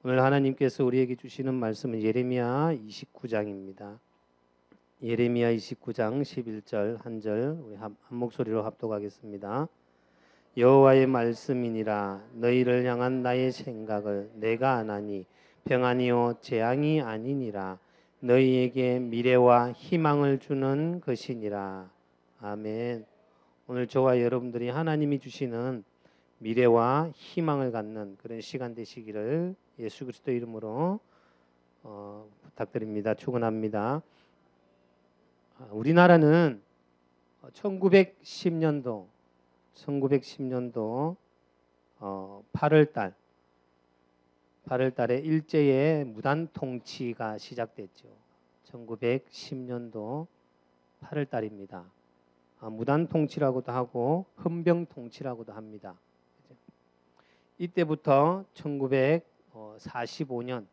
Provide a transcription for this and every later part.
오늘 하나님께서 우리에게 주시는 말씀은 예레미야 29장입니다. 예레미야 29장 11절 한 절 우리 한 목소리로 합독하겠습니다. 여호와의 말씀이니라. 너희를 향한 나의 생각을 내가 아나니 평안이요 재앙이 아니니라. 너희에게 미래와 희망을 주는 것이니라. 아멘. 오늘 저와 여러분들이 하나님이 주시는 미래와 희망을 갖는 그런 시간 되시기를 예수 그리스도 이름으로 부탁드립니다. 축원합니다. 우리나라는 1910년도 8월 달에 일제의 무단 통치가 시작됐죠. 1910년도 8월 달입니다. 무단 통치라고도 하고 헌병 통치라고도 합니다. 이때부터 1945년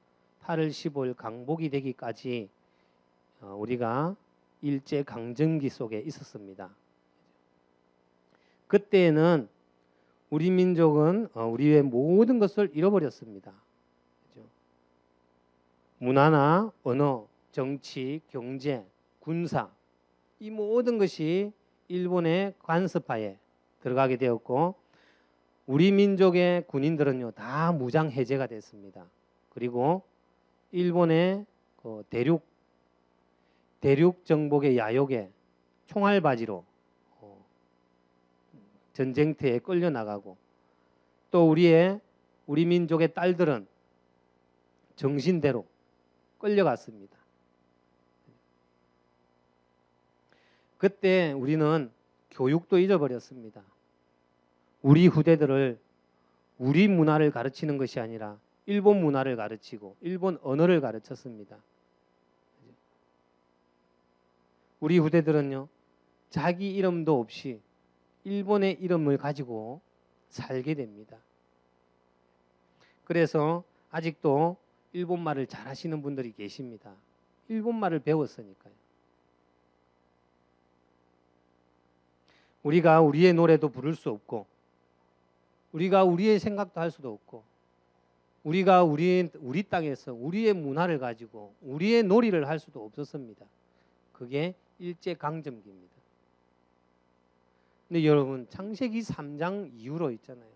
8월 15일 강복이 되기까지 우리가 일제 강점기 속에 있었습니다. 그때에는 우리 민족은 우리의 모든 것을 잃어버렸습니다. 문화나 언어, 정치, 경제, 군사 이 모든 것이 일본의 관습하에 들어가게 되었고 우리 민족의 군인들은요 다 무장 해제가 됐습니다. 그리고 일본의 대륙 정복의 야욕에 총알바지로 전쟁터에 끌려 나가고 또 우리 민족의 딸들은 정신대로 끌려갔습니다. 그때 우리는 교육도 잊어버렸습니다. 우리 후대들을 우리 문화를 가르치는 것이 아니라 일본 문화를 가르치고 일본 언어를 가르쳤습니다. 우리 후대들은요 자기 이름도 없이 일본의 이름을 가지고 살게 됩니다. 그래서 아직도 일본말을 잘하시는 분들이 계십니다. 일본말을 배웠으니까요. 우리가 우리의 노래도 부를 수 없고 우리가 우리의 생각도 할 수도 없고 우리가 우리 땅에서 우리의 문화를 가지고 우리의 놀이를 할 수도 없었습니다. 그게 일제 강점기입니다. 근데 여러분 창세기 3장 이후로 있잖아요.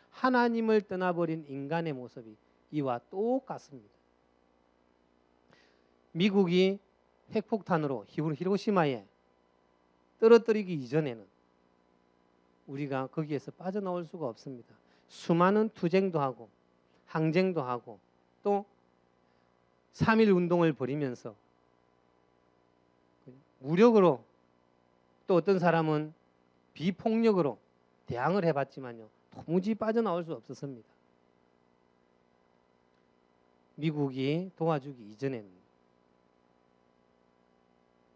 하나님을 떠나버린 인간의 모습이 이와 똑같습니다. 미국이 핵폭탄으로 히로시마에 떨어뜨리기 이전에는 우리가 거기에서 빠져나올 수가 없습니다. 수많은 투쟁도 하고 항쟁도 하고 또 3.1 운동을 벌이면서 무력으로 또 어떤 사람은 비폭력으로 대항을 해봤지만요. 도무지 빠져나올 수 없었습니다. 미국이 도와주기 이전에는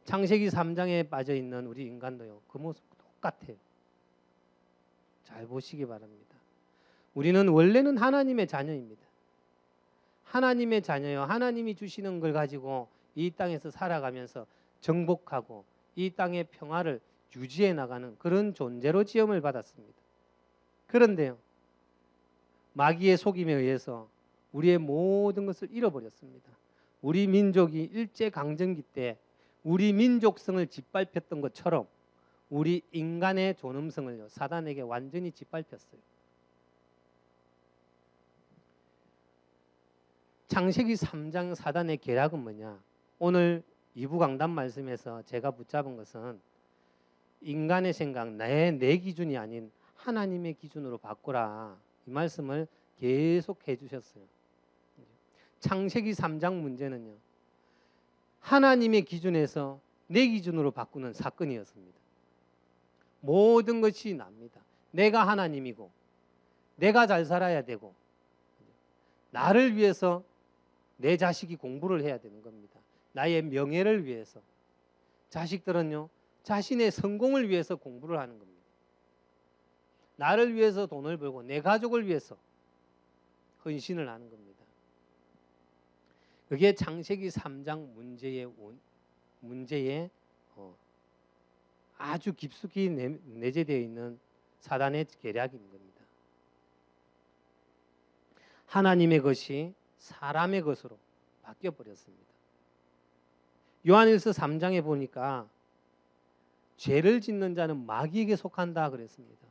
창세기 3장에 빠져있는 우리 인간도요. 그 모습 똑같아요. 잘 보시기 바랍니다. 우리는 원래는 하나님의 자녀입니다. 하나님의 자녀요. 하나님이 주시는 걸 가지고 이 땅에서 살아가면서 정복하고 이 땅의 평화를 유지해 나가는 그런 존재로 지음을 받았습니다. 그런데요. 마귀의 속임에 의해서 우리의 모든 것을 잃어버렸습니다. 우리 민족이 일제강점기 때 우리 민족성을 짓밟혔던 것처럼 우리 인간의 존엄성을요 사단에게 완전히 짓밟혔어요. 창세기 3장 사단의 계략은 뭐냐? 오늘 2부 강단 말씀에서 제가 붙잡은 것은 인간의 생각, 내 기준이 아닌 하나님의 기준으로 바꾸라. 이 말씀을 계속 해주셨어요. 창세기 3장 문제는요. 하나님의 기준에서 내 기준으로 바꾸는 사건이었습니다. 모든 것이 납니다. 내가 하나님이고 내가 잘 살아야 되고 나를 위해서 내 자식이 공부를 해야 되는 겁니다. 나의 명예를 위해서. 자식들은요. 자신의 성공을 위해서 공부를 하는 겁니다. 나를 위해서 돈을 벌고 내 가족을 위해서 헌신을 하는 겁니다. 그게 창세기 3장 문제에 아주 깊숙이 내재되어 있는 사단의 계략인 겁니다. 하나님의 것이 사람의 것으로 바뀌어 버렸습니다. 요한일서 3장에 보니까 죄를 짓는 자는 마귀에게 속한다 그랬습니다.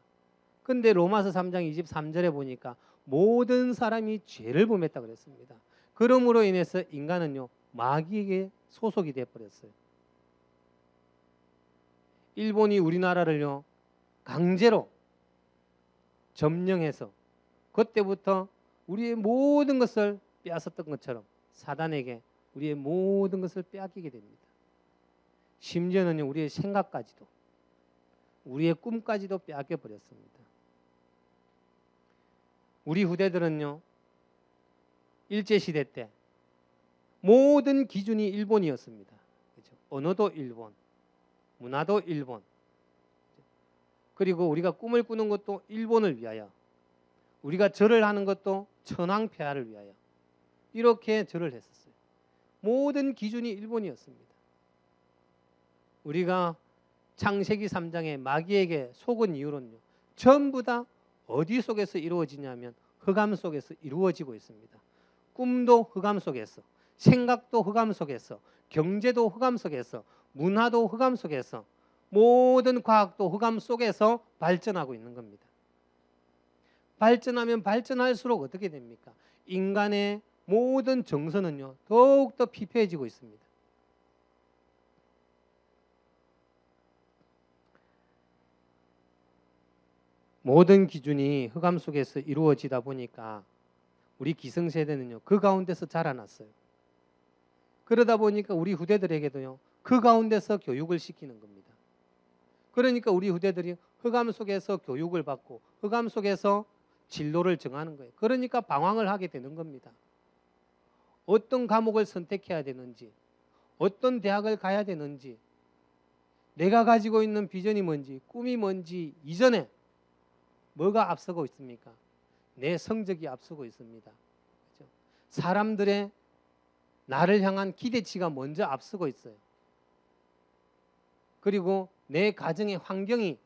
근데 로마서 3장 23절에 보니까 모든 사람이 죄를 범했다 그랬습니다. 그러므로 인해서 인간은요 마귀에게 소속이 돼 버렸어요. 일본이 우리나라를요 강제로 점령해서 그때부터 우리의 모든 것을 빼앗았던 것처럼 사단에게 우리의 모든 것을 빼앗기게 됩니다. 심지어는 우리의 생각까지도 우리의 꿈까지도 빼앗겨 버렸습니다. 우리 후대들은요 일제시대 때 모든 기준이 일본이었습니다. 그렇죠? 언어도 일본, 문화도 일본, 그리고 우리가 꿈을 꾸는 것도 일본을 위하여, 우리가 절을 하는 것도 천황폐하를 위하여 이렇게 절을 했었어요. 모든 기준이 일본이었습니다. 우리가 창세기 3장에 마귀에게 속은 이유는요 전부 다 어디 속에서 이루어지냐면 흑암 속에서 이루어지고 있습니다. 꿈도 흑암 속에서, 생각도 흑암 속에서, 경제도 흑암 속에서, 문화도 흑암 속에서, 모든 과학도 흑암 속에서 발전하고 있는 겁니다. 발전하면 발전할수록 어떻게 됩니까? 인간의 모든 정서는요 더욱더 피폐해지고 있습니다. 모든 기준이 흑암 속에서 이루어지다 보니까 우리 기성세대는요 그 가운데서 자라났어요. 그러다 보니까 우리 후대들에게도요 그 가운데서 교육을 시키는 겁니다. 그러니까 우리 후대들이 흑암 속에서 교육을 받고 흑암 속에서 진로를 정하는 거예요. 그러니까 방황을 하게 되는 겁니다. 어떤 과목을 선택해야 되는지, 어떤 대학을 가야 되는지, 내가 가지고 있는 비전이 뭔지, 꿈이 뭔지 이전에 뭐가 앞서고 있습니까? 내 성적이 앞서고 있습니다. 그렇죠? 사람들의 나를 향한 기대치가 먼저 앞서고 있어요. 그리고 내 가정의 환경이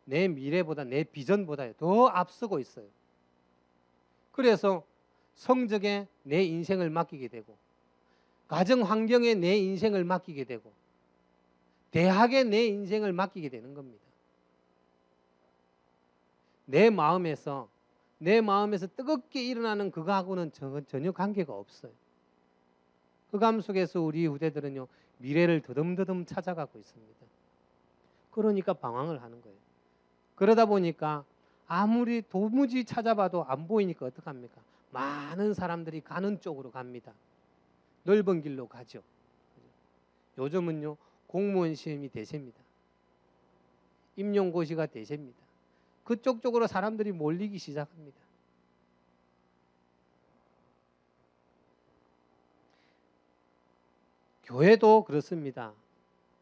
내 미래보다, 내 비전보다 더 앞서고 있어요. 그래서 성적에 내 인생을 맡기게 되고, 가정 환경에 내 인생을 맡기게 되고, 대학에 내 인생을 맡기게 되는 겁니다. 내 마음에서 뜨겁게 일어나는 그거하고는 전혀 관계가 없어요. 흑암 속에서 우리 후대들은요 미래를 더듬더듬 찾아가고 있습니다. 그러니까 방황을 하는 거예요. 그러다 보니까 아무리 도무지 찾아봐도 안 보이니까 어떡합니까? 많은 사람들이 가는 쪽으로 갑니다. 넓은 길로 가죠. 요즘은요 공무원 시험이 대세입니다. 임용고시가 대세입니다. 그쪽 쪽으로 사람들이 몰리기 시작합니다. 교회도 그렇습니다.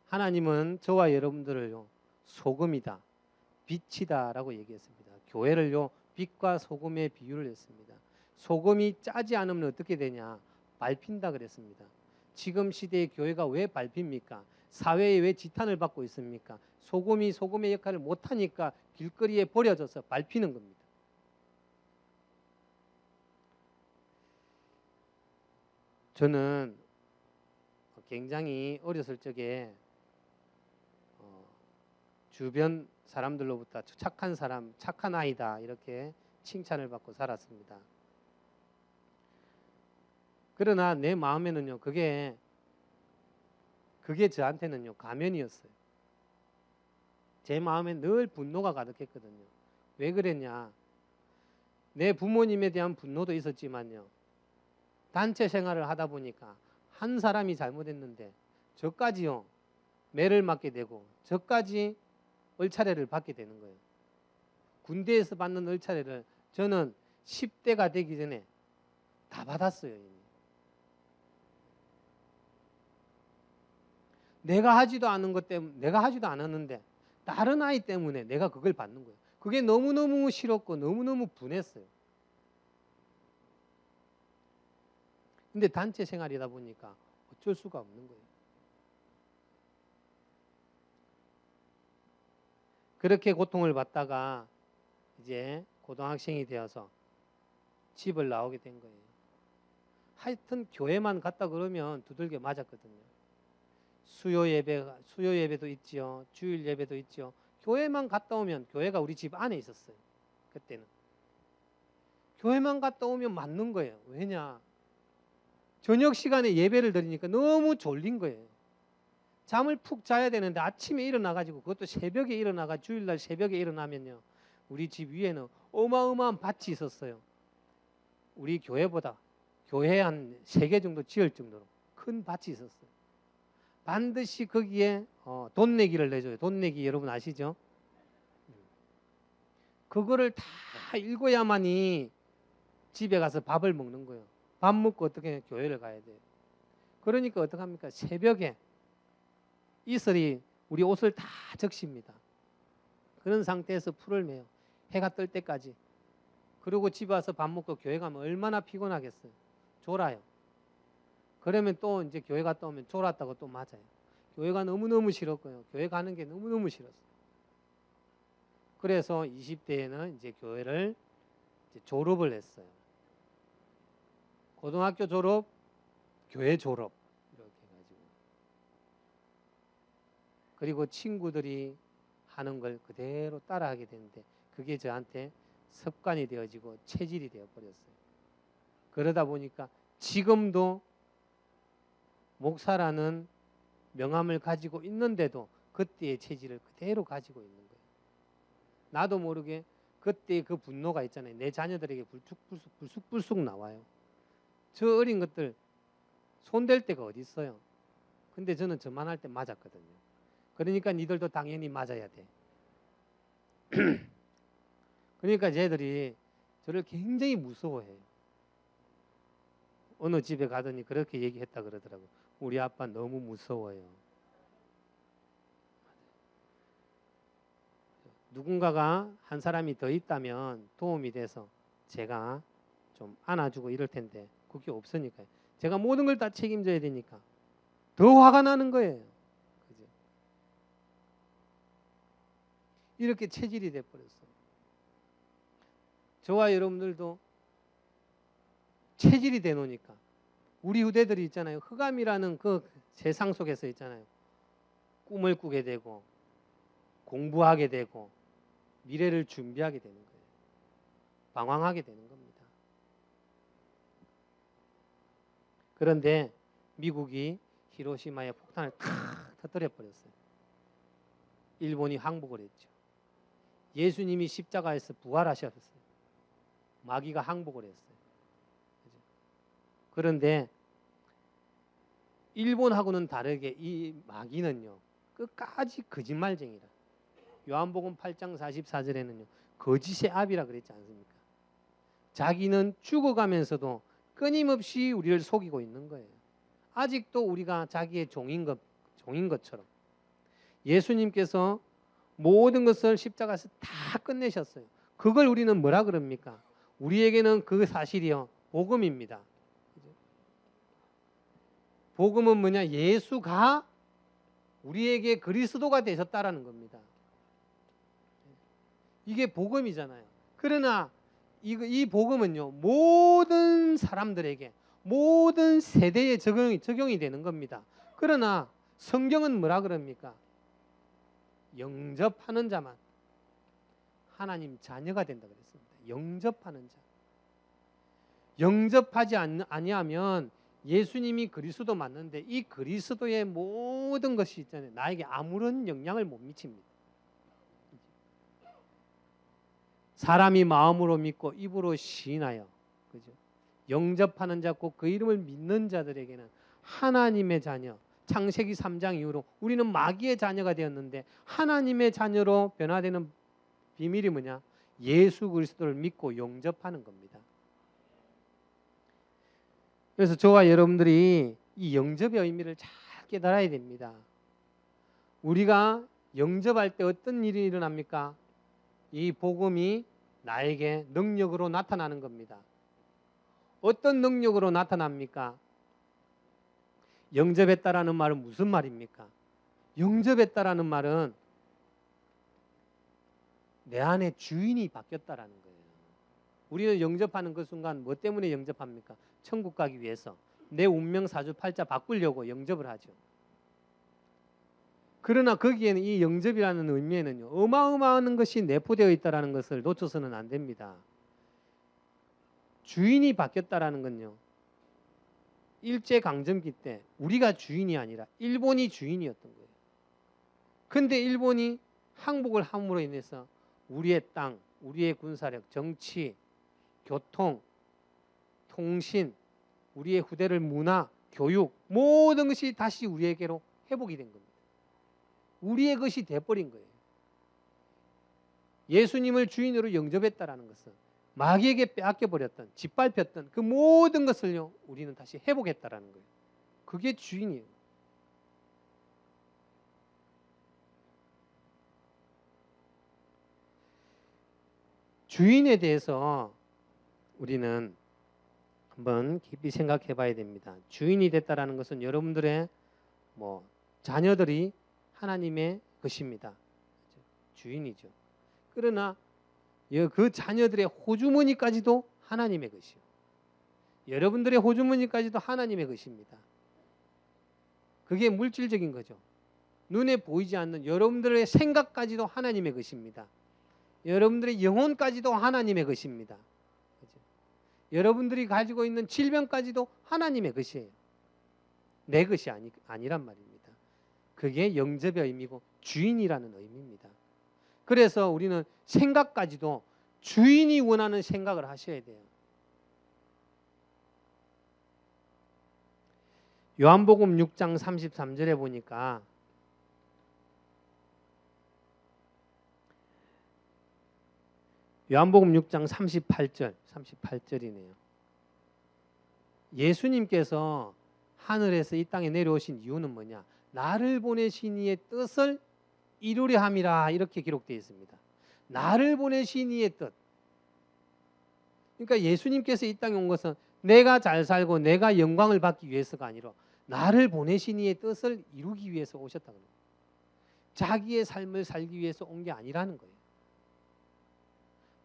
하나님은 저와 여러분들을요 소금이다, 빛이다 라고 얘기했습니다. 교회를요 빛과 소금의 비유를 했습니다. 소금이 짜지 않으면 어떻게 되냐? 밟힌다 그랬습니다. 지금 시대의 교회가 왜 밟힙니까? 사회에 왜 지탄을 받고 있습니까? 소금이 소금의 역할을 못하니까 길거리에 버려져서 밟히는 겁니다. 저는 굉장히 어렸을 적에 주변 사람들로부터 착한 사람, 착한 아이다 이렇게 칭찬을 받고 살았습니다. 그러나 내 마음에는요 그게 저한테는요 가면이었어요. 제 마음에 늘 분노가 가득했거든요. 왜 그랬냐? 내 부모님에 대한 분노도 있었지만요. 단체 생활을 하다 보니까 한 사람이 잘못했는데 저까지요 매를 맞게 되고 저까지 얼차례를 받게 되는 거예요. 군대에서 받는 얼차례를 저는 10대가 되기 전에 다 받았어요. 이미. 내가 하지도 않은 것 때문에, 내가 하지도 않았는데 다른 아이 때문에 내가 그걸 받는 거예요. 그게 너무너무 싫었고 너무너무 분했어요. 근데 단체 생활이다 보니까 어쩔 수가 없는 거예요. 그렇게 고통을 받다가 이제 고등학생이 되어서 집을 나오게 된 거예요. 하여튼 교회만 갔다 그러면 두들겨 맞았거든요. 수요 예배도 있지요. 주일 예배도 있지요. 교회만 갔다 오면, 교회가 우리 집 안에 있었어요. 그때는. 교회만 갔다 오면 맞는 거예요. 왜냐? 저녁 시간에 예배를 드리니까 너무 졸린 거예요. 잠을 푹 자야 되는데 아침에 일어나가지고, 그것도 새벽에 일어나가, 주일날 새벽에 일어나면요, 우리 집 위에는 어마어마한 밭이 있었어요. 우리 교회보다 교회 한 3개 정도 지을 정도로 큰 밭이 있었어요. 반드시 거기에 돈 내기를 내줘요. 돈 내기 여러분 아시죠? 그거를 다 읽어야만이 집에 가서 밥을 먹는 거예요. 밥 먹고 어떻게 교회를 가야 돼요. 그러니까 어떡합니까? 새벽에 이슬이 우리 옷을 다 적십니다. 그런 상태에서 풀을 매요. 해가 뜰 때까지. 그리고 집에 와서 밥 먹고 교회 가면 얼마나 피곤하겠어요. 졸아요. 그러면 또 이제 교회 갔다 오면 졸았다고 또 맞아요. 교회가 너무너무 싫었고요. 교회 가는 게 너무너무 싫었어요. 그래서 20대에는 이제 교회를 이제 졸업을 했어요. 고등학교 졸업, 교회 졸업 이렇게 해가지고. 그리고 친구들이 하는 걸 그대로 따라하게 되는데 그게 저한테 습관이 되어지고 체질이 되어버렸어요. 그러다 보니까 지금도 목사라는 명함을 가지고 있는데도 그때의 체질을 그대로 가지고 있는 거예요. 나도 모르게 그때 그 분노가 있잖아요. 내 자녀들에게 불쑥불쑥 나와요. 저 어린 것들 손댈 데가 어디 있어요. 근데 저는 저만 할 때 맞았거든요. 그러니까 니들도 당연히 맞아야 돼. 그러니까 쟤들이 저를 굉장히 무서워해요. 어느 집에 가더니 그렇게 얘기했다 그러더라고요. 우리 아빠 너무 무서워요. 누군가가 한 사람이 더 있다면 도움이 돼서 제가 좀 안아주고 이럴 텐데 그게 없으니까요. 제가 모든 걸 다 책임져야 되니까 더 화가 나는 거예요. 그죠? 이렇게 체질이 돼버렸어요. 저와 여러분들도 체질이 돼 놓으니까 우리 후대들이 있잖아요. 흑암이라는 그 세상 속에서 있잖아요. 꿈을 꾸게 되고 공부하게 되고 미래를 준비하게 되는 거예요. 방황하게 되는 겁니다. 그런데 미국이 히로시마에 폭탄을 탁 터뜨려 버렸어요. 일본이 항복을 했죠. 예수님이 십자가에서 부활하셨어요. 마귀가 항복을 했어요. 그런데 일본하고는 다르게 이 마귀는요, 끝까지 거짓말쟁이라. 요한복음 8장 44절에는요 거짓의 아비라 그랬지 않습니까? 자기는 죽어가면서도 끊임없이 우리를 속이고 있는 거예요. 아직도 우리가 자기의 종인 것처럼. 예수님께서 모든 것을 십자가에서 다 끝내셨어요. 그걸 우리는 뭐라 그럽니까? 우리에게는 그 사실이요 복음입니다. 복음은 뭐냐? 예수가 우리에게 그리스도가 되셨다라는 겁니다. 이게 복음이잖아요. 그러나 이 복음은요 모든 사람들에게 모든 세대에 적용이 되는 겁니다. 그러나 성경은 뭐라 그럽니까? 영접하는 자만 하나님 자녀가 된다 그랬습니다. 영접하는 자. 영접하지 아니하면 예수님이 그리스도 맞는데 이 그리스도의 모든 것이 있잖아요. 나에게 아무런 영향을 못 미칩니다. 사람이 마음으로 믿고 입으로 시인하여, 그죠? 영접하는 자 곧 그 이름을 믿는 자들에게는 하나님의 자녀. 창세기 3장 이후로 우리는 마귀의 자녀가 되었는데 하나님의 자녀로 변화되는 비밀이 뭐냐? 예수 그리스도를 믿고 영접하는 겁니다. 그래서 저와 여러분들이 이 영접의 의미를 잘 깨달아야 됩니다. 우리가 영접할 때 어떤 일이 일어납니까? 이 복음이 나에게 능력으로 나타나는 겁니다. 어떤 능력으로 나타납니까? 영접했다라는 말은 무슨 말입니까? 영접했다라는 말은 내 안에 주인이 바뀌었다라는 거예요. 우리는 영접하는 그 순간 뭐 때문에 영접합니까? 천국 가기 위해서 내 운명 사주팔자 바꾸려고 영접을 하죠. 그러나 거기에는 이 영접이라는 의미에는요, 어마어마한 것이 내포되어 있다는 것을 놓쳐서는 안 됩니다. 주인이 바뀌었다라는 건요, 일제강점기 때 우리가 주인이 아니라 일본이 주인이었던 거예요. 근데 일본이 항복을 함으로 인해서 우리의 땅, 우리의 군사력, 정치, 교통, 통신, 우리의 후대를 문화, 교육 모든 것이 다시 우리에게로 회복이 된 겁니다. 우리의 것이 돼버린 거예요. 예수님을 주인으로 영접했다라는 것은 마귀에게 빼앗겨버렸던, 짓밟혔던 그 모든 것을요, 우리는 다시 회복했다라는 거예요. 그게 주인이에요. 주인에 대해서 우리는 한번 깊이 생각해 봐야 됩니다. 주인이 됐다라는 것은 여러분들의 자녀들이 하나님의 것입니다. 주인이죠. 그러나 그 자녀들의 호주머니까지도 하나님의 것이요. 여러분들의 호주머니까지도 하나님의 것입니다. 그게 물질적인 거죠. 눈에 보이지 않는 여러분들의 생각까지도 하나님의 것입니다. 여러분들의 영혼까지도 하나님의 것입니다. 그렇죠? 여러분들이 가지고 있는 질병까지도 하나님의 것이에요. 내 것이 아니란 말입니다. 그게 영접의 의미고 주인이라는 의미입니다. 그래서 우리는 생각까지도 주인이 원하는 생각을 하셔야 돼요. 요한복음 6장 33절에 보니까 요한복음 6장 38절이네요. 예수님께서 하늘에서 이 땅에 내려오신 이유는 뭐냐? 나를 보내신 이의 뜻을 이루려 함이라, 이렇게 기록되어 있습니다. 나를 보내신 이의 뜻. 그러니까 예수님께서 이 땅에 온 것은 내가 잘 살고 내가 영광을 받기 위해서가 아니라 나를 보내신 이의 뜻을 이루기 위해서 오셨다는 거예요. 자기의 삶을 살기 위해서 온 게 아니라는 거예요.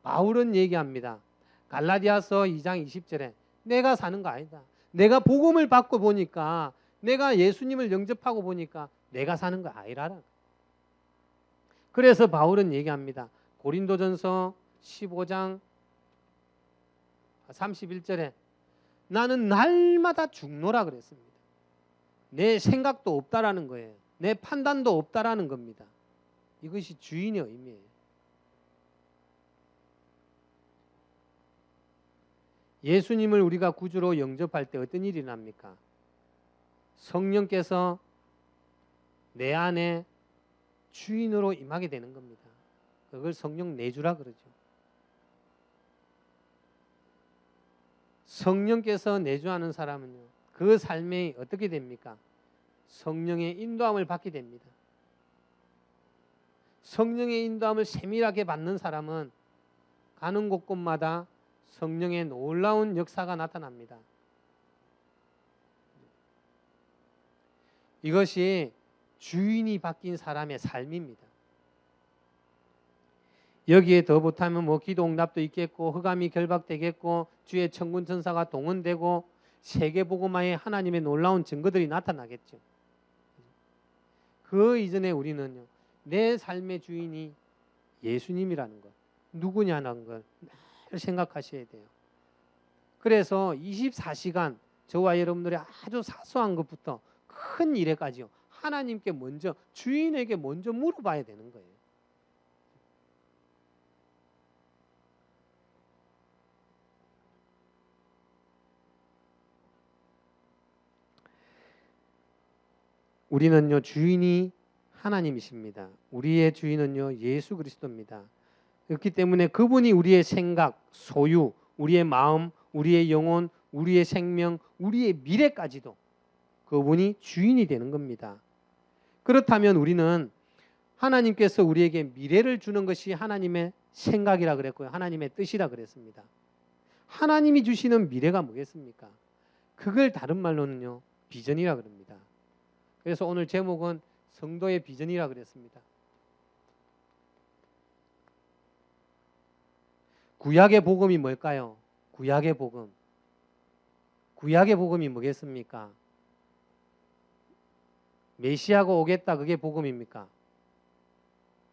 바울은 얘기합니다. 갈라디아서 2장 20절에 내가 사는 거 아니다. 내가 복음을 받고 보니까, 내가 예수님을 영접하고 보니까 내가 사는 거 아니라는 거예요. 그래서 바울은 얘기합니다. 고린도전서 15장 31절에 나는 날마다 죽노라 그랬습니다. 내 생각도 없다라는 거예요. 내 판단도 없다라는 겁니다. 이것이 주인의 의미예요. 예수님을 우리가 구주로 영접할 때 어떤 일이 납니까? 성령께서 내 안에 주인으로 임하게 되는 겁니다. 그걸 성령 내주라 그러죠. 성령께서 내주하는 사람은요, 그 삶이 어떻게 됩니까? 성령의 인도함을 받게 됩니다. 성령의 인도함을 세밀하게 받는 사람은 가는 곳곳마다 성령의 놀라운 역사가 나타납니다. 이것이 주인이 바뀐 사람의 삶입니다. 여기에 더 못하면 기도 응답도 있겠고, 흑암이 결박되겠고, 주의 천군 천사가 동원되고, 세계복음화의 하나님의 놀라운 증거들이 나타나겠죠. 그 이전에 우리는요, 내 삶의 주인이 예수님이라는 것, 누구냐는 걸 늘 생각하셔야 돼요. 그래서 24시간 저와 여러분들의 아주 사소한 것부터 큰 일에까지요, 하나님께 먼저, 주인에게 먼저 물어봐야 되는 거예요. 우리는요, 주인이 하나님이십니다. 우리의 주인은요, 예수 그리스도입니다. 그렇기 때문에 그분이 우리의 생각, 소유, 우리의 마음, 우리의 영혼, 우리의 생명, 우리의 미래까지도 그분이 주인이 되는 겁니다. 그렇다면 우리는 하나님께서 우리에게 미래를 주는 것이 하나님의 생각이라 그랬고요, 하나님의 뜻이라 그랬습니다. 하나님이 주시는 미래가 뭐겠습니까? 그걸 다른 말로는요, 비전이라 그럽니다. 그래서 오늘 제목은 성도의 비전이라 그랬습니다. 구약의 복음이 뭘까요? 구약의 복음. 구약의 복음이 뭐겠습니까? 메시아가 오겠다, 그게 복음입니까?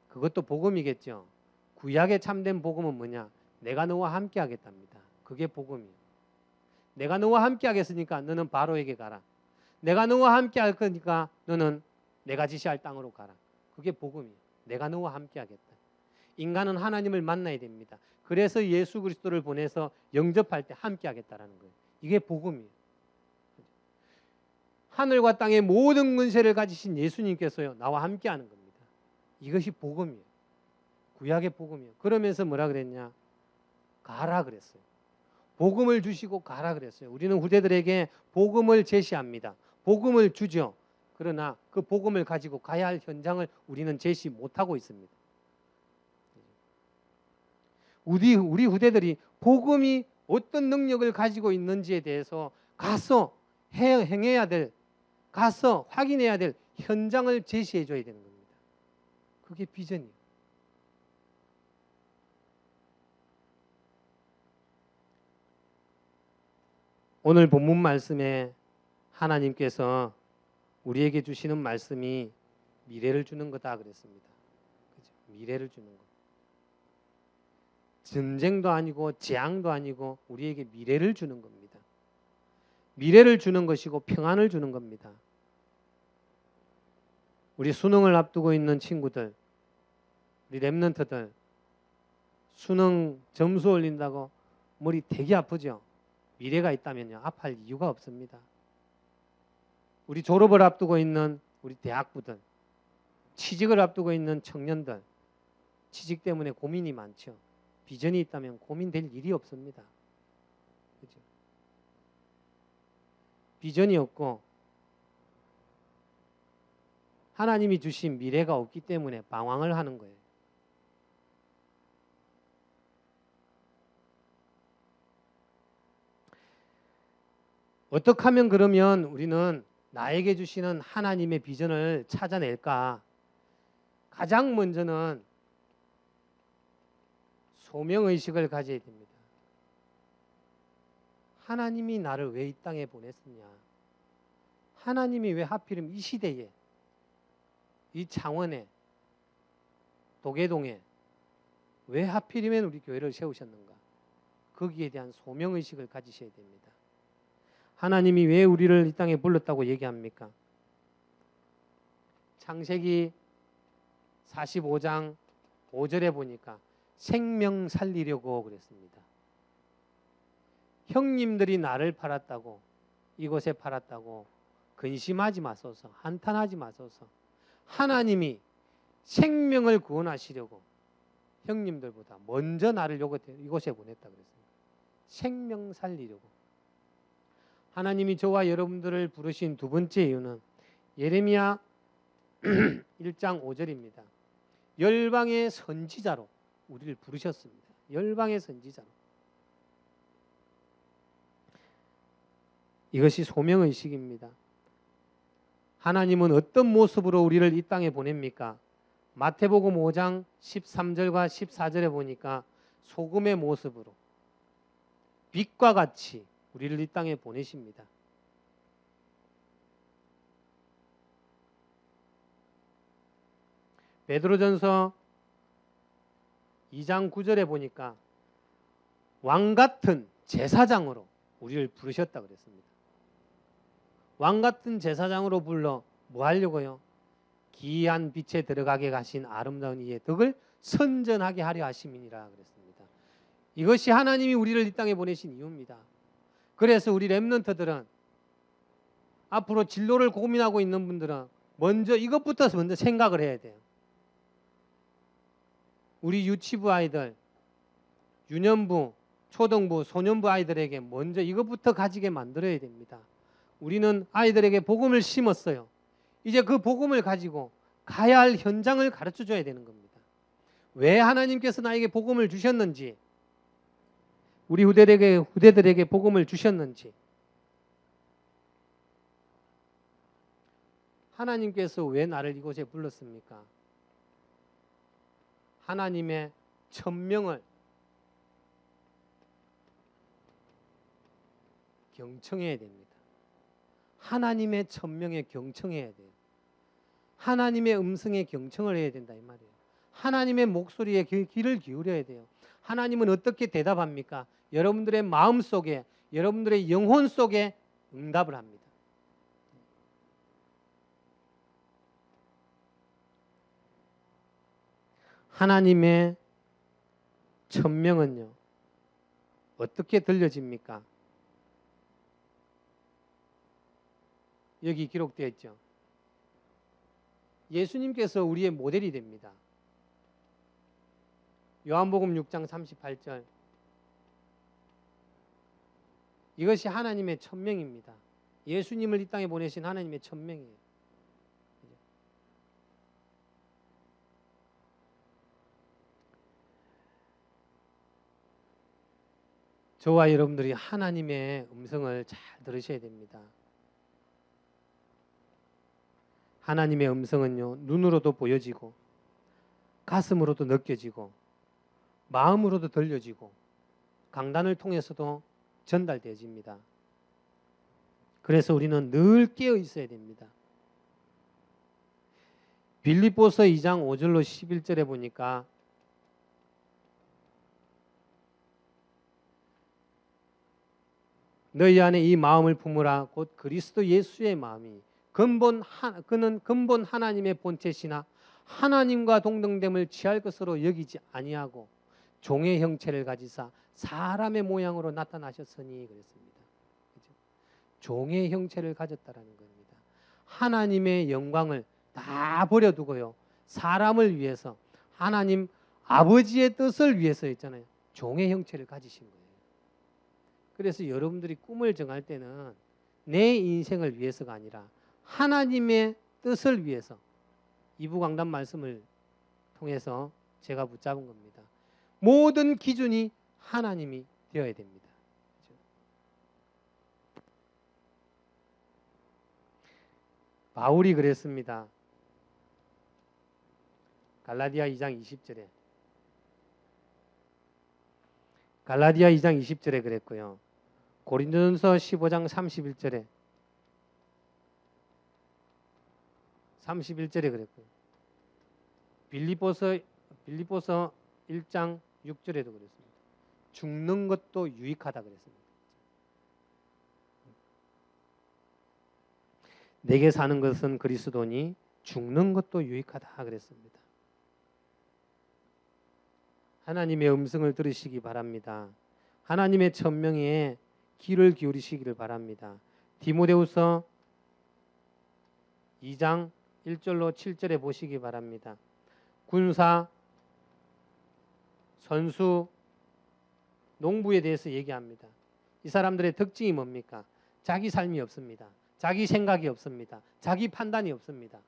그것도 복음이겠죠. 구약의 참된 복음은 뭐냐? 내가 너와 함께 하겠답니다. 그게 복음이에요. 내가 너와 함께 하겠으니까 너는 바로에게 가라. 내가 너와 함께 할 거니까 너는 내가 지시할 땅으로 가라. 그게 복음이에요. 내가 너와 함께 하겠다. 인간은 하나님을 만나야 됩니다. 그래서 예수 그리스도를 보내서 영접할 때 함께 하겠다라는 거예요. 이게 복음이에요. 하늘과 땅의 모든 권세를 가지신 예수님께서요, 나와 함께 하는 겁니다. 이것이 복음이에요. 구약의 복음이에요. 그러면서 뭐라 그랬냐? 가라 그랬어요. 복음을 주시고 가라 그랬어요. 우리는 후대들에게 복음을 제시합니다. 복음을 주죠. 그러나 그 복음을 가지고 가야 할 현장을 우리는 제시 못하고 있습니다. 우리 후대들이 복음이 어떤 능력을 가지고 있는지에 대해서 가서 행해야 될, 가서 확인해야 될 현장을 제시해 줘야 되는 겁니다. 그게 비전이에요. 오늘 본문 말씀에 하나님께서 우리에게 주시는 말씀이 미래를 주는 거다 그랬습니다. 그죠? 미래를 주는 거. 전쟁도 아니고 재앙도 아니고 우리에게 미래를 주는 겁니다. 미래를 주는 것이고 평안을 주는 겁니다. 우리 수능을 앞두고 있는 친구들, 우리 랩런트들, 수능 점수 올린다고 머리 되게 아프죠? 미래가 있다면요, 아파할 이유가 없습니다. 우리 졸업을 앞두고 있는 우리 대학부들, 취직을 앞두고 있는 청년들, 취직 때문에 고민이 많죠. 비전이 있다면 고민될 일이 없습니다. 그렇죠? 비전이 없고 하나님이 주신 미래가 없기 때문에 방황을 하는 거예요. 어떻게 하면 그러면 우리는 나에게 주시는 하나님의 비전을 찾아낼까? 가장 먼저는 소명의식을 가져야 됩니다. 하나님이 나를 왜 이 땅에 보냈느냐? 하나님이 왜 하필이면 이 시대에, 이 창원에, 도계동에 왜 하필이면 우리 교회를 세우셨는가? 거기에 대한 소명의식을 가지셔야 됩니다. 하나님이 왜 우리를 이 땅에 불렀다고 얘기합니까? 창세기 45장 5절에 보니까 생명 살리려고 그랬습니다. 형님들이 나를 팔았다고, 이곳에 팔았다고 근심하지 마소서, 한탄하지 마소서. 하나님이 생명을 구원하시려고 형님들보다 먼저 나를 이곳에 보냈다 그랬습니다. 생명 살리려고. 하나님이 저와 여러분들을 부르신 두 번째 이유는 예레미야 1장 5절입니다. 열방의 선지자로 우리를 부르셨습니다. 열방의 선지자로. 이것이 소명의식입니다. 하나님은 어떤 모습으로 우리를 이 땅에 보냅니까? 마태복음 5장 13절과 14절에 보니까 소금의 모습으로 빛과 같이 우리를 이 땅에 보내십니다. 베드로전서 2장 9절에 보니까 왕 같은 제사장으로 우리를 부르셨다 그랬습니다. 왕 같은 제사장으로 불러 뭐 하려고요? 기이한 빛에 들어가게 가신 아름다운 이의 덕을 선전하게 하려 하심이니라 그랬습니다. 이것이 하나님이 우리를 이 땅에 보내신 이유입니다. 그래서 우리 랩런트들은 앞으로 진로를 고민하고 있는 분들은 먼저 이것부터 먼저 생각을 해야 돼요. 우리 유치부 아이들, 유년부, 초등부, 소년부 아이들에게 먼저 이것부터 가지게 만들어야 됩니다. 우리는 아이들에게 복음을 심었어요. 이제 그 복음을 가지고 가야 할 현장을 가르쳐 줘야 되는 겁니다. 왜 하나님께서 나에게 복음을 주셨는지, 우리 후대들에게 복음을 주셨는지, 하나님께서 왜 나를 이곳에 불렀습니까? 하나님의 천명을 경청해야 됩니다. 하나님의 천명에 경청해야 돼요. 하나님의 음성에 경청을 해야 된다 이 말이에요. 하나님의 목소리에 귀를 기울여야 돼요. 하나님은 어떻게 대답합니까? 여러분들의 마음 속에, 여러분들의 영혼 속에 응답을 합니다. 하나님의 천명은요, 어떻게 들려집니까? 여기 기록되어 있죠. 예수님께서 우리의 모델이 됩니다. 요한복음 6장 38절. 이것이 하나님의 천명입니다. 예수님을 이 땅에 보내신 하나님의 천명이에요. 저와 여러분들이 하나님의 음성을 잘 들으셔야 됩니다. 하나님의 음성은요, 눈으로도 보여지고 가슴으로도 느껴지고 마음으로도 들려지고 강단을 통해서도 전달되어집니다. 그래서 우리는 늘 깨어 있어야 됩니다. 빌립보서 2장 5절로 11절에 보니까 너희 안에 이 마음을 품으라 곧 그리스도 예수의 마음이 그는 근본 하나님의 본체시나 하나님과 동등됨을 취할 것으로 여기지 아니하고 종의 형체를 가지사 사람의 모양으로 나타나셨으니 그랬습니다. 그렇죠? 종의 형체를 가졌다라는 겁니다. 하나님의 영광을 다 버려두고요. 사람을 위해서 하나님 아버지의 뜻을 위해서 했잖아요. 종의 형체를 가지신 거예요. 그래서 여러분들이 꿈을 정할 때는 내 인생을 위해서가 아니라 하나님의 뜻을 위해서 이부강단 말씀을 통해서 제가 붙잡은 겁니다. 모든 기준이 하나님이 되어야 됩니다. 그렇죠? 바울이 그랬습니다. 갈라디아 2장 20절에 갈라디아 2장 20절에 그랬고요. 고린도전서 15장 31절에 그랬고요. 빌립보서 1장 6절에도 그랬습니다. 죽는 것도 유익하다 그랬습니다. 내게 사는 것은 그리스도니 죽는 것도 유익하다 그랬습니다. 하나님의 음성을 들으시기 바랍니다. 하나님의 천명에 귀를 기울이시기를 바랍니다. 디모데후서 2장 1절로 7절에 보시기 바랍니다. 군사, 선수, 농부에 대해서 얘기합니다. 이 사람들의 특징이 뭡니까? 자기 삶이 없습니다. 자기 생각이 없습니다. 자기 판단이 없습니다.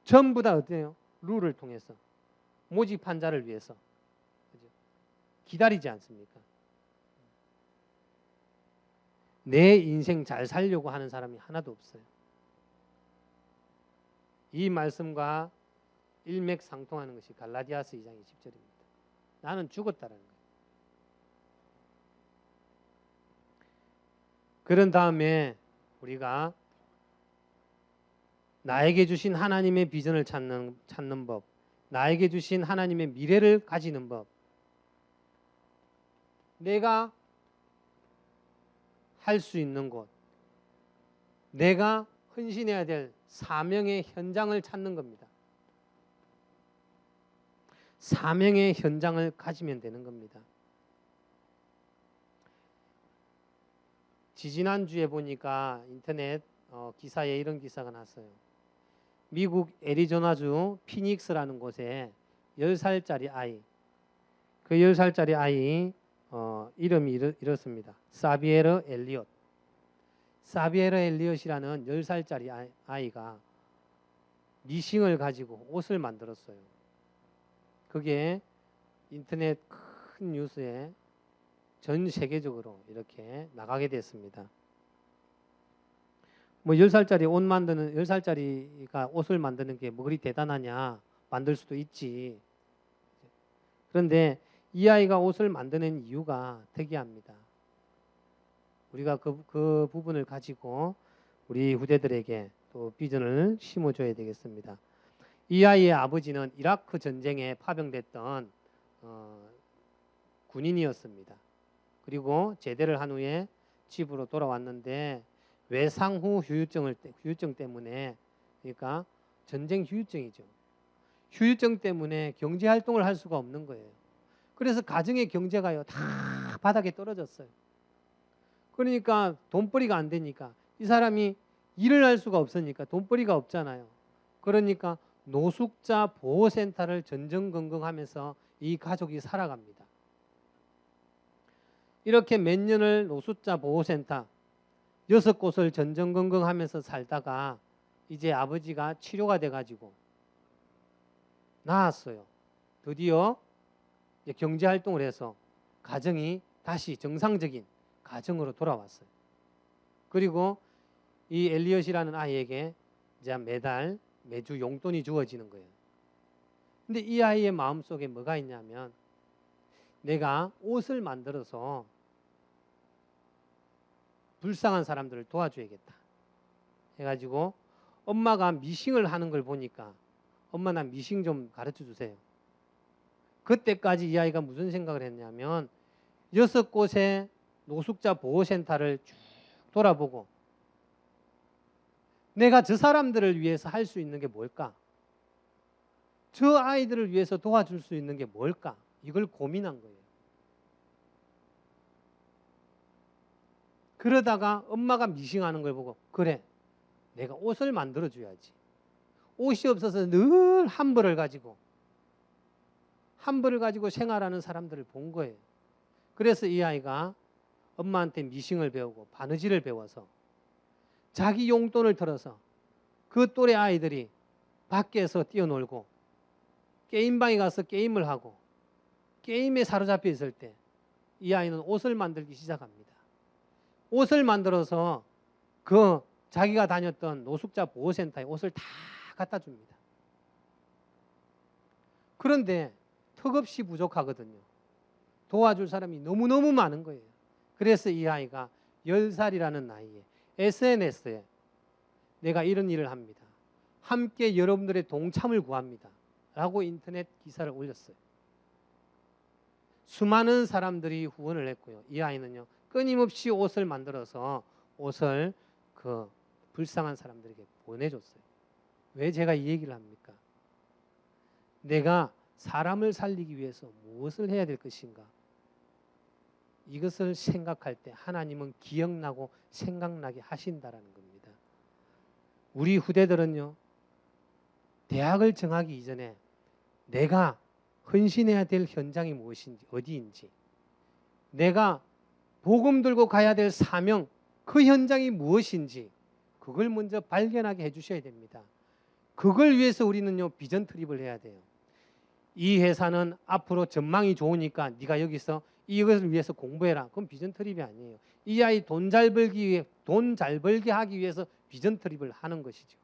전부 다 어때요? 룰을 통해서 모집한 자를 위해서 기다리지 않습니까? 내 인생 잘 살려고 하는 사람이 하나도 없어요. 이 말씀과 일맥상통하는 것이 갈라디아서 2장 20절입니다. 나는 죽었다라는 거예요. 그런 다음에 우리가 나에게 주신 하나님의 비전을 찾는 법, 나에게 주신 하나님의 미래를 가지는 법, 내가 할 수 있는 곳, 내가 헌신해야 될 사명의 현장을 찾는 겁니다. 사명의 현장을 가지면 되는 겁니다. 지지난주에 보니까 인터넷 기사에 이런 기사가 났어요. 미국 애리조나주 피닉스라는 곳에 10살짜리 아이, 그 10살짜리 아이 이름이 이렇습니다. 사비에르 엘리엇. 사비에르 엘리엇이라는 10살짜리 아이가 미싱을 가지고 옷을 만들었어요. 그게 인터넷 큰 뉴스에 전 세계적으로 이렇게 나가게 됐습니다. 뭐 10살짜리가 옷을 만드는 게 뭐 그리 대단하냐, 만들 수도 있지. 그런데 이 아이가 옷을 만드는 이유가 특이합니다. 우리가 그 부분을 가지고 우리 후대들에게 또 비전을 심어줘야 되겠습니다. 이 아이의 아버지는 이라크 전쟁에 파병됐던 군인이었습니다. 그리고 제대를 한 후에 집으로 돌아왔는데 외상후 후유증 때문에, 그러니까 전쟁 후유증이죠. 후유증 때문에 경제 활동을 할 수가 없는 거예요. 그래서 가정의 경제가요 다 바닥에 떨어졌어요. 그러니까 돈벌이가 안 되니까 이 사람이 일을 할 수가 없으니까 돈벌이가 없잖아요. 그러니까 노숙자 보호센터를 전전긍긍하면서 이 가족이 살아갑니다. 이렇게 몇 년을 노숙자 보호센터 6곳을 전전긍긍하면서 살다가 이제 아버지가 치료가 돼가지고 나았어요. 드디어 이제 경제활동을 해서 가정이 다시 정상적인 가정으로 돌아왔어요. 그리고 이 엘리엇이라는 아이에게 이제 매주 용돈이 주어지는 거예요. 근데 이 아이의 마음속에 뭐가 있냐면 내가 옷을 만들어서 불쌍한 사람들을 도와줘야겠다 해가지고 엄마가 미싱을 하는 걸 보니까 엄마 나 미싱 좀 가르쳐 주세요. 그때까지 이 아이가 무슨 생각을 했냐면 6곳의 노숙자 보호센터를 쭉 돌아보고 내가 저 사람들을 위해서 할 수 있는 게 뭘까? 저 아이들을 위해서 도와줄 수 있는 게 뭘까? 이걸 고민한 거예요. 그러다가 엄마가 미싱하는 걸 보고 그래, 내가 옷을 만들어줘야지. 옷이 없어서 늘 한 벌을 가지고 생활하는 사람들을 본 거예요. 그래서 이 아이가 엄마한테 미싱을 배우고 바느질을 배워서 자기 용돈을 털어서 그 또래 아이들이 밖에서 뛰어놀고 게임방에 가서 게임을 하고 게임에 사로잡혀 있을 때 이 아이는 옷을 만들기 시작합니다. 옷을 만들어서 그 자기가 다녔던 노숙자 보호센터에 옷을 다 갖다 줍니다. 그런데 턱없이 부족하거든요. 도와줄 사람이 너무너무 많은 거예요. 그래서 이 아이가 10살이라는 나이에 SNS에 내가 이런 일을 합니다. 함께 여러분들의 동참을 구합니다. 라고 인터넷 기사를 올렸어요. 수많은 사람들이 후원을 했고요. 이 아이는요 끊임없이 옷을 만들어서 옷을 그 불쌍한 사람들에게 보내줬어요. 왜 제가 이 얘기를 합니까? 내가 사람을 살리기 위해서 무엇을 해야 될 것인가? 이것을 생각할 때 하나님은 기억나고 생각나게 하신다라는 겁니다. 우리 후대들은요 대학을 정하기 이전에 내가 헌신해야 될 현장이 무엇인지, 어디인지, 내가 복음 들고 가야 될 사명, 그 현장이 무엇인지 그걸 먼저 발견하게 해주셔야 됩니다. 그걸 위해서 우리는요 비전 트립을 해야 돼요. 이 회사는 앞으로 전망이 좋으니까 네가 여기서 이것을 위해서 공부해라. 그건 비전 트립이 아니에요. 이 아이 돈 잘 벌게 하기 위해서 비전 트립을 하는 것이죠.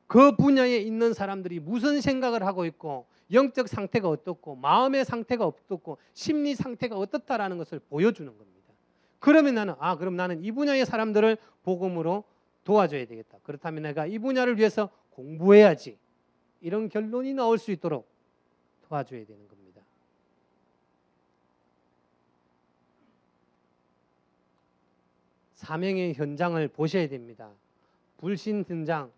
그 분야에 있는 사람들이 무슨 생각을 하고 있고 영적 상태가 어떻고 마음의 상태가 어떻고 심리 상태가 어떻다라는 것을 보여주는 겁니다. 그러면 그럼 나는 이 분야의 사람들을 복음으로 도와줘야 되겠다. 그렇다면 내가 이 분야를 위해서 공부해야지. 이런 결론이 나올 수 있도록 도와줘야 되는 겁니다. 사명의 현장을 보셔야 됩니다. 불신 현장.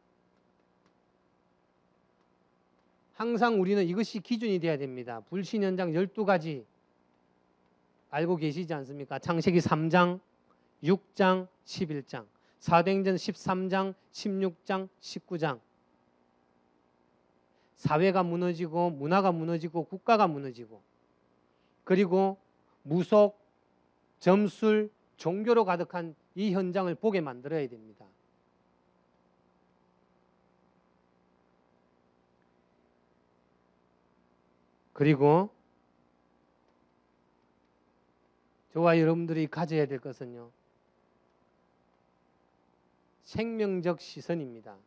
항상 우리는 이것이 기준이 돼야 됩니다. 불신 현장 12가지 알고 계시지 않습니까? 창세기 3장, 6장, 11장, 사도행전 13장, 16장, 19장. 사회가 무너지고 문화가 무너지고 국가가 무너지고 그리고 무속, 점술, 종교로 가득한 이 현장을 보게 만들어야 됩니다. 그리고 저와 여러분들이 가져야 될 것은요 생명적 시선입니다.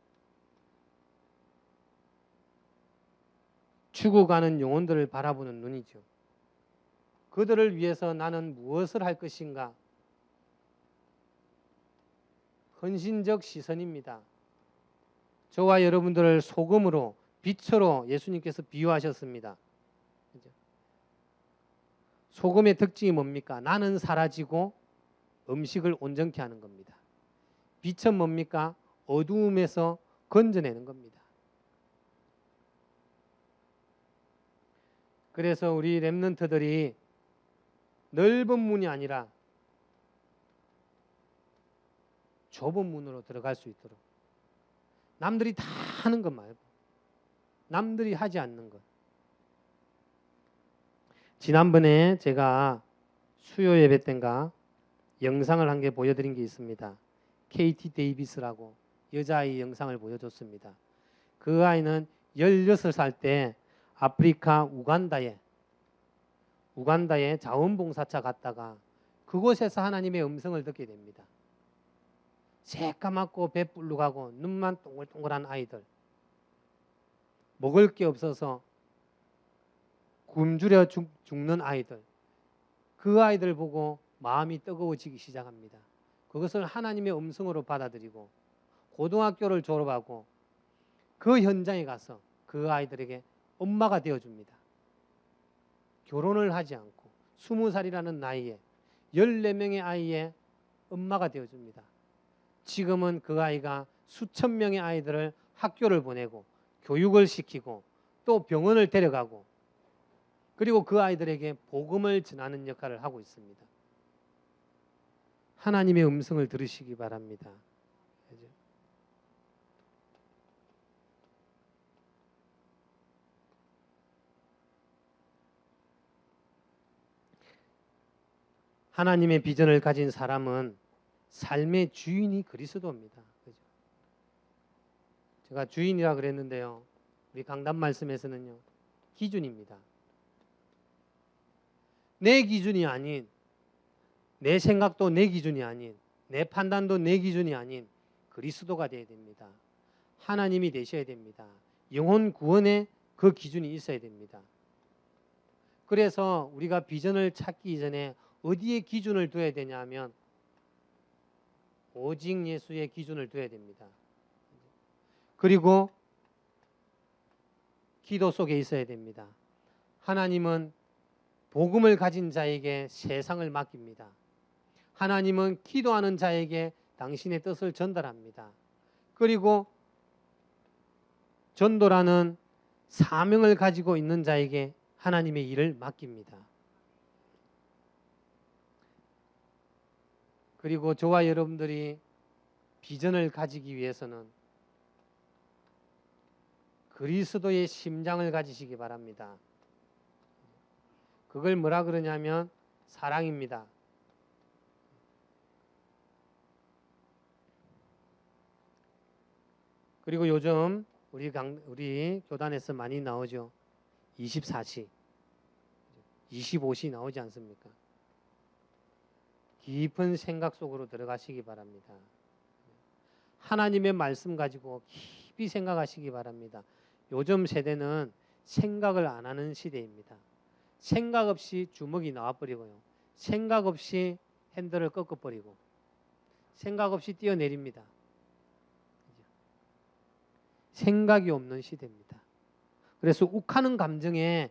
죽어가는 영혼들을 바라보는 눈이죠. 그들을 위해서 나는 무엇을 할 것인가? 헌신적 시선입니다. 저와 여러분들을 소금으로 빛으로 예수님께서 비유하셨습니다. 소금의 특징이 뭡니까? 나는 사라지고 음식을 온전케 하는 겁니다. 빛은 뭡니까? 어두움에서 건져내는 겁니다. 그래서 우리 렘넌트들이 넓은 문이 아니라 좁은 문으로 들어갈 수 있도록, 남들이 다 하는 것 말고 남들이 하지 않는 것. 지난번에 제가 수요 예배 때인가 영상을 한 개 보여드린 게 있습니다. KT 데이비스라고 여자아이 영상을 보여줬습니다. 그 아이는 16살 때 아프리카 우간다에 자원봉사차 갔다가 그곳에서 하나님의 음성을 듣게 됩니다. 새까맣고 배 불룩하고 눈만 동글동글한 아이들, 먹을 게 없어서 굶주려 죽는 아이들, 그 아이들 보고 마음이 뜨거워지기 시작합니다. 그것을 하나님의 음성으로 받아들이고 고등학교를 졸업하고 그 현장에 가서 그 아이들에게 엄마가 되어줍니다. 결혼을 하지 않고 20살이라는 나이에 14명의 아이의 엄마가 되어줍니다. 지금은 그 아이가 수천 명의 아이들을 학교를 보내고 교육을 시키고 또 병원을 데려가고 그리고 그 아이들에게 복음을 전하는 역할을 하고 있습니다. 하나님의 음성을 들으시기 바랍니다. 하나님의 비전을 가진 사람은 삶의 주인이 그리스도입니다. 그죠? 제가 주인이라 그랬는데요. 우리 강단 말씀에서는요. 기준입니다. 내 기준이 아닌, 내 생각도 내 기준이 아닌, 내 판단도 내 기준이 아닌 그리스도가 되어야 됩니다. 하나님이 되셔야 됩니다. 영혼 구원의 그 기준이 있어야 됩니다. 그래서 우리가 비전을 찾기 이전에 어디에 기준을 둬야 되냐 하면 오직 예수의 기준을 둬야 됩니다. 그리고 기도 속에 있어야 됩니다. 하나님은 복음을 가진 자에게 세상을 맡깁니다. 하나님은 기도하는 자에게 당신의 뜻을 전달합니다. 그리고 전도라는 사명을 가지고 있는 자에게 하나님의 일을 맡깁니다. 그리고 저와 여러분들이 비전을 가지기 위해서는 그리스도의 심장을 가지시기 바랍니다. 그걸 뭐라 그러냐면 사랑입니다. 그리고 요즘 우리 교단에서 많이 나오죠. 24시, 25시 나오지 않습니까? 깊은 생각 속으로 들어가시기 바랍니다. 하나님의 말씀 가지고 깊이 생각하시기 바랍니다. 요즘 세대는 생각을 안 하는 시대입니다. 생각 없이 주먹이 나와버리고요. 생각 없이 핸들을 꺾어버리고 생각 없이 뛰어내립니다. 생각이 없는 시대입니다. 그래서 욱하는 감정에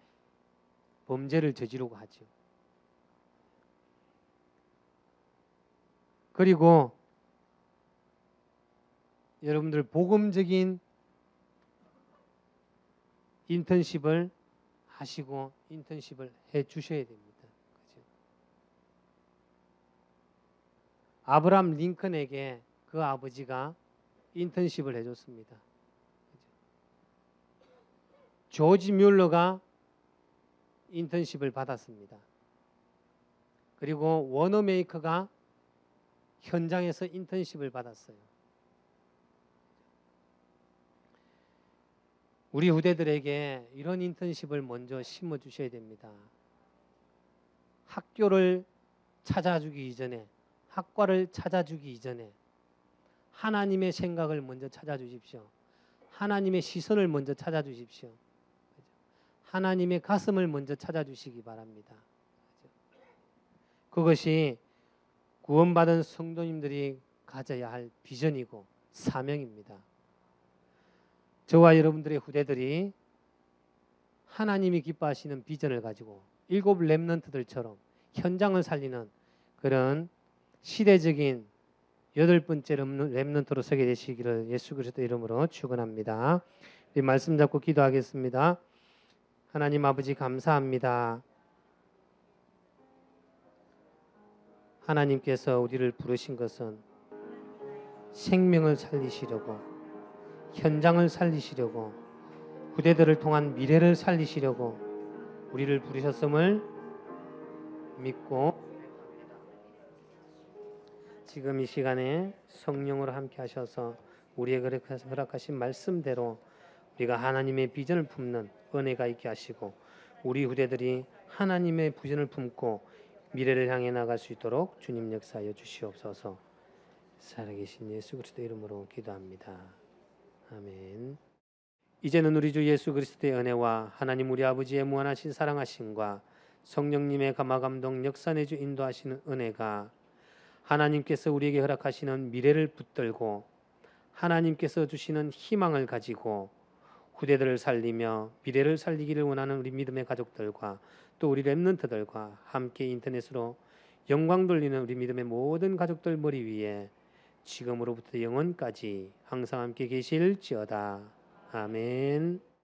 범죄를 저지르고 하죠. 그리고 여러분들 복음적인 인턴십을 하시고 인턴십을 해 주셔야 됩니다. 그죠? 아브라함 링컨에게 그 아버지가 인턴십을 해줬습니다. 그죠? 조지 뮬러가 인턴십을 받았습니다. 그리고 워너메이커가 현장에서 인턴십을 받았어요. 우리 후대들에게 이런 인턴십을 먼저 심어 주셔야 됩니다. 학교를 찾아주기 이전에, 학과를 찾아주기 이전에 하나님의 생각을 먼저 찾아주십시오. 하나님의 시선을 먼저 찾아주십시오. 하나님의 가슴을 먼저 찾아주시기 바랍니다. 그것이 구원받은 성도님들이 가져야 할 비전이고 사명입니다. 저와 여러분들의 후대들이 하나님이 기뻐하시는 비전을 가지고 7 렘넌트들처럼 현장을 살리는 그런 시대적인 8번째 렘넌트로 서게 되시기를 예수 그리스도 이름으로 축원합니다. 우리 말씀 잡고 기도하겠습니다. 하나님 아버지 감사합니다. 하나님께서 우리를 부르신 것은 생명을 살리시려고, 현장을 살리시려고, 후대들을 통한 미래를 살리시려고 우리를 부르셨음을 믿고 지금 이 시간에 성령으로 함께 하셔서 우리에게 허락하신 말씀대로 우리가 하나님의 비전을 품는 은혜가 있게 하시고 우리 후대들이 하나님의 비전을 품고 미래를 향해 나갈 수 있도록 주님 역사하여 주시옵소서. 살아계신 예수 그리스도 이름으로 기도합니다. 아멘. 이제는 우리 주 예수 그리스도의 은혜와 하나님 우리 아버지의 무한하신 사랑하심과 성령님의 감화감동 역사 내주 인도하시는 은혜가 하나님께서 우리에게 허락하시는 미래를 붙들고 하나님께서 주시는 희망을 가지고 후대들을 살리며 미래를 살리기를 원하는 우리 믿음의 가족들과 또 우리 렘넌트들과 함께 인터넷으로 영광 돌리는 우리 믿음의 모든 가족들 머리 위에 지금으로부터 영원까지 항상 함께 계실지어다. 아멘.